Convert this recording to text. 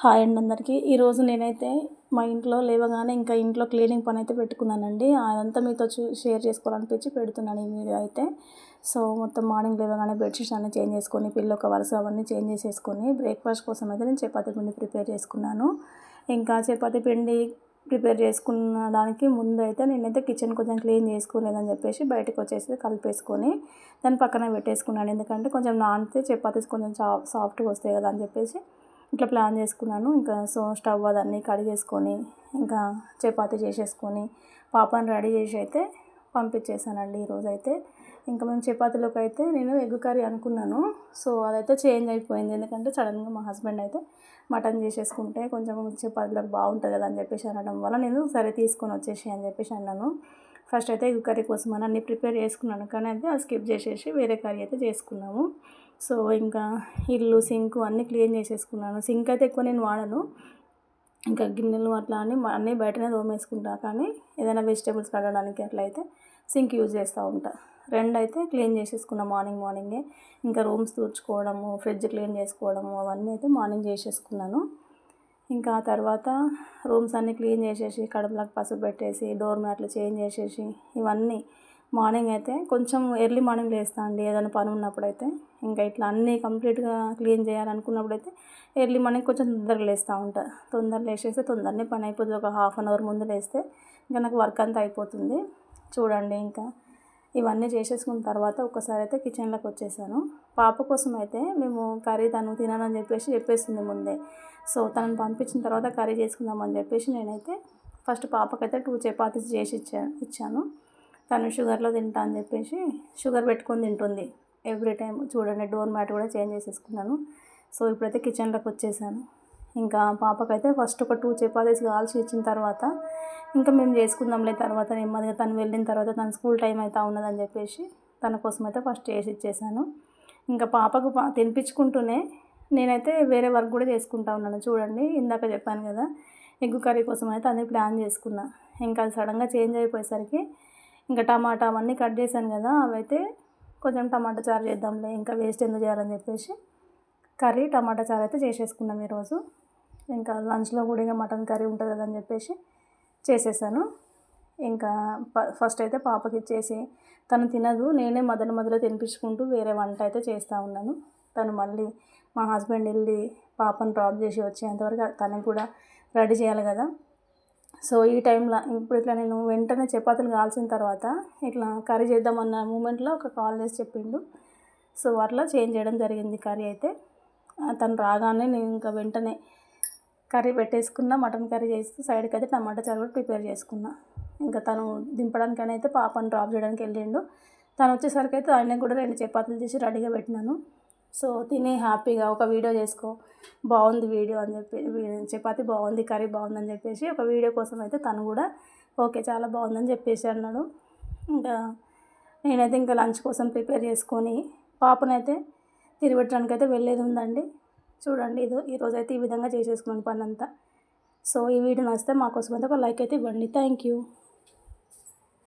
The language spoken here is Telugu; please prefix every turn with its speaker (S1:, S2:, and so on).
S1: హాయ్ అండి అందరికీ. ఈరోజు నేనైతే మా ఇంట్లో లేవగానే ఇంకా ఇంట్లో క్లీనింగ్ పని అయితే పెట్టుకున్నానండి. అదంతా మీతో షేర్ చేసుకోవాలనిపించి పెడుతున్నాను ఈ వీడియో అయితే. సో మొత్తం మార్నింగ్ లేవగానే బెడ్షీట్స్ అన్నీ చేంజ్ చేసుకొని, పిల్లో కవర్స్ అవన్నీ చేంజ్ చేసేసుకొని, బ్రేక్ఫాస్ట్ కోసం అయితే నేను చపాతీ పిండి ప్రిపేర్ చేసుకున్నాను. ఇంకా చపాతీ పిండి ప్రిపేర్ చేసుకున్న దానికి ముందు అయితే నేనైతే కిచెన్ కొంచెం క్లీన్ చేసుకోలేదని చెప్పేసి బయటకు వచ్చేసి కలిపేసుకొని దాన్ని పక్కన పెట్టేసుకున్నాను. ఎందుకంటే కొంచెం నానితే చపాతీస్ కొంచెం సాఫ్ట్గా వస్తాయి కదా అని చెప్పేసి ఇట్లా ప్లాన్ చేసుకున్నాను. ఇంకా సో స్టవ్ అదన్నీ కడిగేసుకొని ఇంకా చపాతీ చేసేసుకొని పాపని రెడీ చేసి అయితే పంపించేసానండి ఈరోజైతే. ఇంకా మేము చపాతీలోకి అయితే నేను ఎగ్ కర్రీ అనుకున్నాను. సో అదైతే చేంజ్ అయిపోయింది. ఎందుకంటే సడన్గా మా హస్బెండ్ అయితే మటన్ చేసేసుకుంటే కొంచెం చపాతీలోకి బాగుంటుంది కదా అని చెప్పేసి అనడం వల్ల నేను సరే తీసుకొని వచ్చేసి అని చెప్పేసి అన్నాను. ఫస్ట్ అయితే ఎగ్ కర్రీ కోసం అని అన్నీ ప్రిపేర్ చేసుకున్నాను, కానీ అయితే అది స్కిప్ చేసేసి వేరే కర్రీ అయితే చేసుకున్నాము. సో ఇంకా ఇల్లు సింక్ అన్నీ క్లీన్ చేసేసుకున్నాను. సింక్ అయితే ఎక్కువ నేను వాడను, ఇంకా గిన్నెలు అట్లా అన్నీ బయటనే తోమేసుకుంటా, కానీ ఏదైనా వెజిటేబుల్స్ కడగడానికి అట్లా అయితే సింక్ యూజ్ చేస్తూ ఉంటా. రెండు అయితే క్లీన్ చేసేసుకున్నాను మార్నింగే. ఇంకా రూమ్స్ తుడుచుకోవడము, ఫ్రిడ్జ్ క్లీన్ చేసుకోవడము అవన్నీ అయితే మార్నింగ్ చేసేసుకున్నాను. ఇంకా తర్వాత రూమ్స్ అన్నీ క్లీన్ చేసేసి కడుపులకు పసుపు పెట్టేసి డోర్ మ్యాట్లు చేంజ్ చేసేసి ఇవన్నీ మార్నింగ్ అయితే కొంచెం ఎర్లీ మార్నింగ్ లేస్తా అండి ఏదైనా పని ఉన్నప్పుడైతే. ఇంకా ఇట్లా అన్నీ కంప్లీట్గా క్లీన్ చేయాలనుకున్నప్పుడైతే ఎర్లీ మార్నింగ్ కొంచెం తొందరగా లేస్తూ ఉంటా. తొందరగా లేచేస్తే తొందరనే పని అయిపోతుంది. ఒక హాఫ్ అన్ అవర్ ముందు లేస్తే ఇంకా నాకు వర్క్ అంతా అయిపోతుంది. చూడండి ఇంకా ఇవన్నీ చేసేసుకున్న తర్వాత ఒకసారి అయితే కిచెన్లోకి వచ్చేసాను. పాప కోసం అయితే మేము కర్రీ తను తినాలని చెప్పేసింది ముందే. సో తనని పంపించిన తర్వాత కర్రీ చేసుకుందామని చెప్పేసి నేనైతే ఫస్ట్ పాపకైతే 2 చపాతీస్ చేసి ఇచ్చాను. తను షుగర్లో తింటా అని చెప్పేసి షుగర్ పెట్టుకొని తింటుంది ఎవ్రీ టైం. చూడండి డోర్ మ్యాట్ కూడా చేంజ్ చేసేసుకున్నాను. సో ఇప్పుడైతే కిచెన్లోకి వచ్చేసాను. ఇంకా పాపకైతే ఫస్ట్ ఒక 2 చపాతీస్ కాల్చి ఇచ్చిన తర్వాత ఇంకా మేము చేసుకుందాంలే తర్వాత నెమ్మదిగా తను వెళ్ళిన తర్వాత తన స్కూల్ టైం అయితే ఉన్నదని చెప్పేసి తన కోసం అయితే ఫస్ట్ చేసి ఇచ్చేసాను. ఇంకా పాపకు తినిపించుకుంటూనే నేనైతే వేరే వర్క్ కూడా చేసుకుంటా ఉన్నాను. చూడండి ఇందాక చెప్పాను కదా ఎగ్ కర్రీ కోసం అయితే అన్నీ ప్లాన్ చేసుకున్నా. ఇంకా అది సడన్గా చేంజ్ అయిపోయేసరికి ఇంకా టమాటా అవన్నీ కట్ చేశాను కదా, అవైతే కొంచెం టమాటా చారు చేద్దాంలే ఇంకా వేస్ట్ ఎందుకు చేయాలని చెప్పేసి కర్రీ టమాటా చారు అయితే చేసేసుకున్నాం ఈరోజు. ఇంకా లంచ్లో కూడా ఇంకా మటన్ కర్రీ ఉంటుంది కదా అని చెప్పేసి చేసేసాను. ఇంకా ఫస్ట్ అయితే పాపకి ఇచ్చేసి తను తినదు, నేనే మధ్యలో తినిపించుకుంటూ వేరే వంట అయితే చేస్తూ ఉన్నాను. తను మళ్ళీ మా హస్బెండ్ వెళ్ళి పాపను డ్రాప్ చేసి వచ్చేంతవరకు తనకి కూడా రెడీ చేయాలి కదా. సో ఈ టైంలో ఇప్పుడు ఇట్లా నేను వెంటనే చపాతీలు కాల్చిన తర్వాత ఇట్లా కర్రీ చేద్దామన్న మూమెంట్లో ఒక కాల్ చేసి చెప్పిండు. సో అట్లా చేంజ్ చేయడం జరిగింది కర్రీ అయితే. తను రాగానే నేను ఇంకా వెంటనే కర్రీ పెట్టేసుకున్న, మటన్ కర్రీ చేసి సైడ్కి అయితే టమాటా చారు కూడా ప్రిపేర్ చేసుకున్నా. ఇంకా తను దింపడానికని అయితే పాపను డ్రాప్ చేయడానికి వెళ్ళిండు. తను వచ్చేసరికి అయితే ఆయనకు కూడా 2 చపాతీలు చేసి రెడీగా పెట్టినాను. సో తిని హ్యాపీగా ఒక వీడియో చేసుకో, బాగుంది వీడియో అని చెప్పి, చపాతీ బాగుంది కర్రీ బాగుందని చెప్పేసి ఒక వీడియో కోసం అయితే తను కూడా ఓకే చాలా బాగుందని చెప్పేసి అన్నాడు. ఇంకా నేనైతే ఇంకా లంచ్ కోసం ప్రిపేర్ చేసుకొని పాపనైతే తిరగబెట్టడానికి అయితే వెళ్ళేది ఉందండి. చూడండి ఈరోజైతే ఈ విధంగా చేసేసుకున్నాను పని అంతా. సో ఈ వీడియో నచ్చితే మా కోసం అయితే ఒక లైక్ అయితే ఇవ్వండి. Thank you.